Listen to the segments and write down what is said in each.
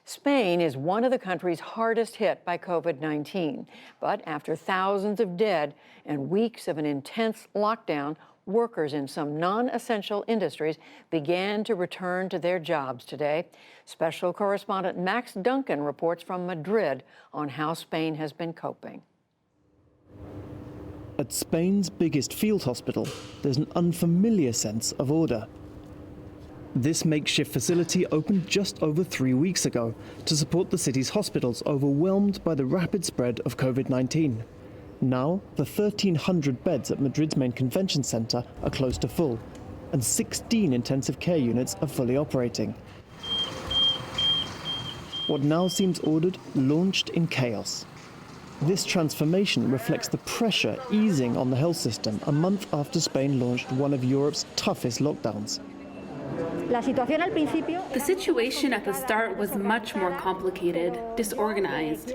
Spain is one of the countries hardest hit by COVID-19. But after thousands of dead and weeks of an intense lockdown, workers in some non-essential industries began to return to their jobs today. Special correspondent Max Duncan reports from Madrid on how Spain has been coping. At Spain's biggest field hospital, there's an unfamiliar sense of order. This makeshift facility opened just over 3 weeks ago to support the city's hospitals overwhelmed by the rapid spread of COVID-19. Now, the 1,300 beds at Madrid's main convention centre are close to full, and 16 intensive care units are fully operating. What now seems ordered launched in chaos. This transformation reflects the pressure easing on the health system a month after Spain launched one of Europe's toughest lockdowns. The situation at the start was much more complicated, disorganized.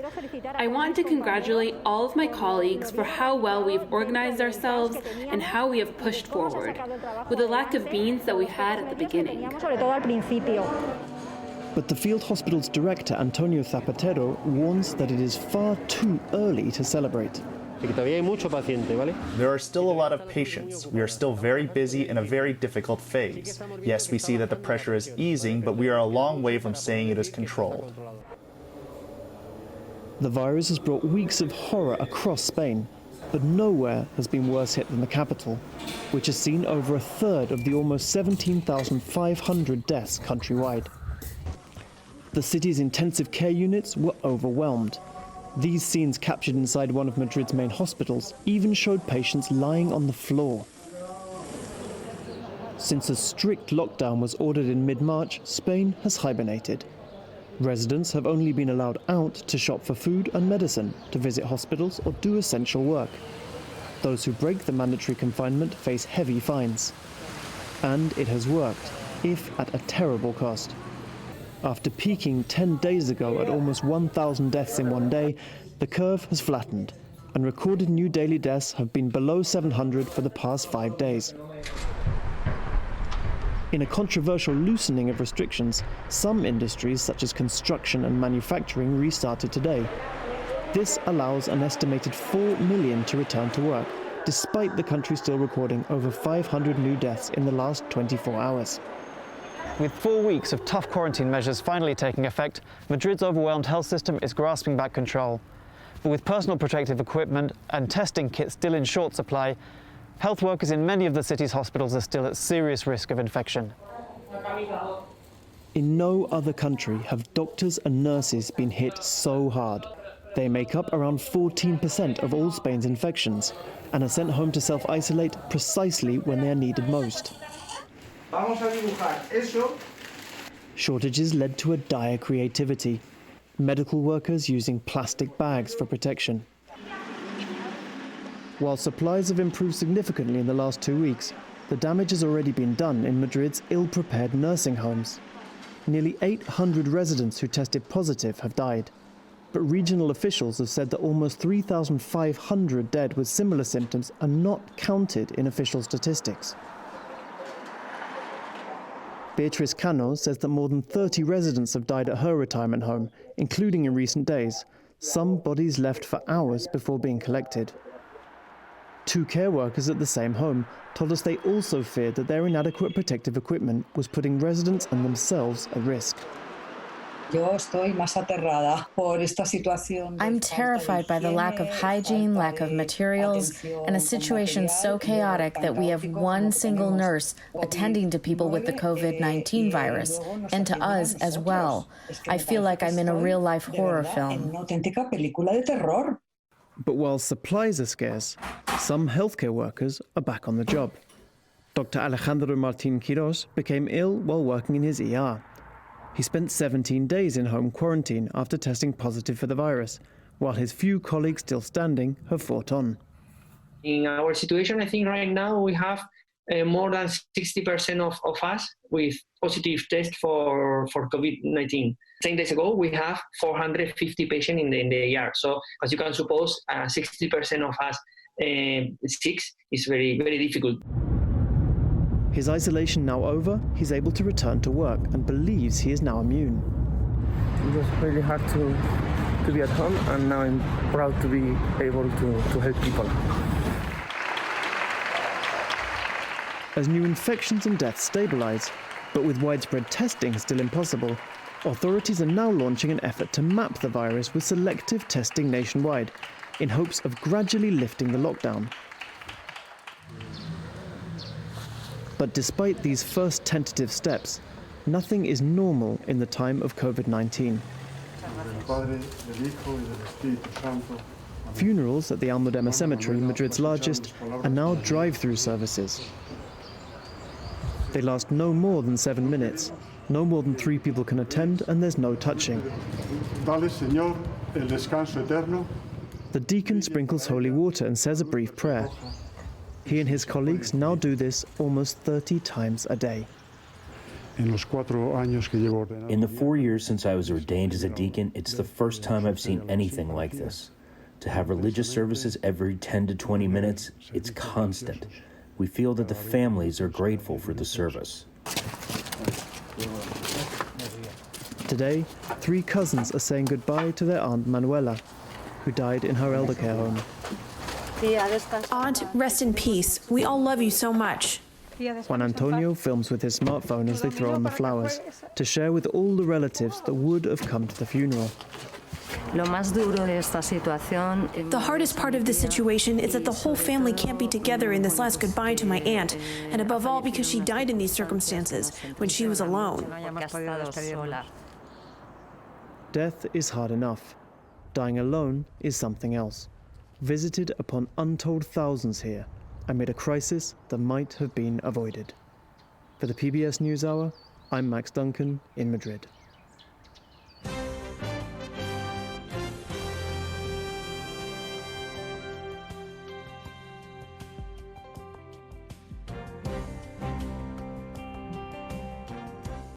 I want to congratulate all of my colleagues for how well we've organized ourselves and how we have pushed forward, with the lack of means that we had at the beginning. But the field hospital's director, Antonio Zapatero, warns that it is far too early to celebrate. There are still a lot of patients. We are still very busy in a very difficult phase. Yes, we see that the pressure is easing, but we are a long way from saying it is controlled. The virus has brought weeks of horror across Spain, but nowhere has been worse hit than the capital, which has seen over a third of the almost 17,500 deaths countrywide. The city's intensive care units were overwhelmed. These scenes captured inside one of Madrid's main hospitals even showed patients lying on the floor. Since a strict lockdown was ordered in mid-March, Spain has hibernated. Residents have only been allowed out to shop for food and medicine, to visit hospitals or do essential work. Those who break the mandatory confinement face heavy fines. And it has worked, if at a terrible cost. After peaking 10 days ago at almost 1,000 deaths in one day, the curve has flattened, and recorded new daily deaths have been below 700 for the past 5 days. In a controversial loosening of restrictions, some industries such as construction and manufacturing restarted today. This allows an estimated 4 million to return to work, despite the country still recording over 500 new deaths in the last 24 hours. With 4 weeks of tough quarantine measures finally taking effect, Madrid's overwhelmed health system is grasping back control. But with personal protective equipment and testing kits still in short supply, health workers in many of the city's hospitals are still at serious risk of infection. In no other country have doctors and nurses been hit so hard. They make up around 14% of all Spain's infections and are sent home to self-isolate precisely when they are needed most. Shortages led to a dire creativity. Medical workers using plastic bags for protection. While supplies have improved significantly in the last 2 weeks, the damage has already been done in Madrid's ill-prepared nursing homes. Nearly 800 residents who tested positive have died. But regional officials have said that almost 3,500 dead with similar symptoms are not counted in official statistics. Beatriz Cano says that more than 30 residents have died at her retirement home, including in recent days. Some bodies left for hours before being collected. 2 care workers at the same home told us they also feared that their inadequate protective equipment was putting residents and themselves at risk. I'm terrified by the lack of hygiene, lack of materials, and a situation so chaotic that we have one single nurse attending to people with the COVID-19 virus, and to us as well. I feel like I'm in a real-life horror film. But while supplies are scarce, some healthcare workers are back on the job. Dr. Alejandro Martín Quirós became ill while working in his ER. He spent 17 days in home quarantine after testing positive for the virus, while his few colleagues still standing have fought on. In our situation, I think right now we have more than 60% of us with positive test for COVID-19. 10 days ago, we have 450 patients in the ER. So as you can suppose, 60% of us sick is very, very difficult. His isolation now over, he's able to return to work and believes he is now immune. was really hard to be at home, and now I'm proud to be able to help people. As new infections and deaths stabilize, but with widespread testing still impossible, authorities are now launching an effort to map the virus with selective testing nationwide, in hopes of gradually lifting the lockdown. But despite these first tentative steps, nothing is normal in the time of COVID-19. Funerals at the Almudena Cemetery, Madrid's largest, are now drive-through services. They last no more than 7 minutes. No more than 3 people can attend, and there's no touching. Dale, Señor, el descanso eterno. The deacon sprinkles holy water and says a brief prayer. He and his colleagues now do this almost 30 times a day. In the 4 years since I was ordained as a deacon, it's the first time I've seen anything like this. To have religious services every 10 to 20 minutes, it's constant. We feel that the families are grateful for the service. Today, 3 cousins are saying goodbye to their Aunt Manuela, who died in her elder care home. Aunt, rest in peace. We all love you so much. Juan Antonio films with his smartphone as they throw on the flowers, to share with all the relatives that would have come to the funeral. The hardest part of this situation is that the whole family can't be together in this last goodbye to my aunt, and above all because she died in these circumstances, when she was alone. Death is hard enough. Dying alone is something else. Visited upon untold thousands here, amid a crisis that might have been avoided. For the PBS NewsHour, I'm Max Duncan in Madrid.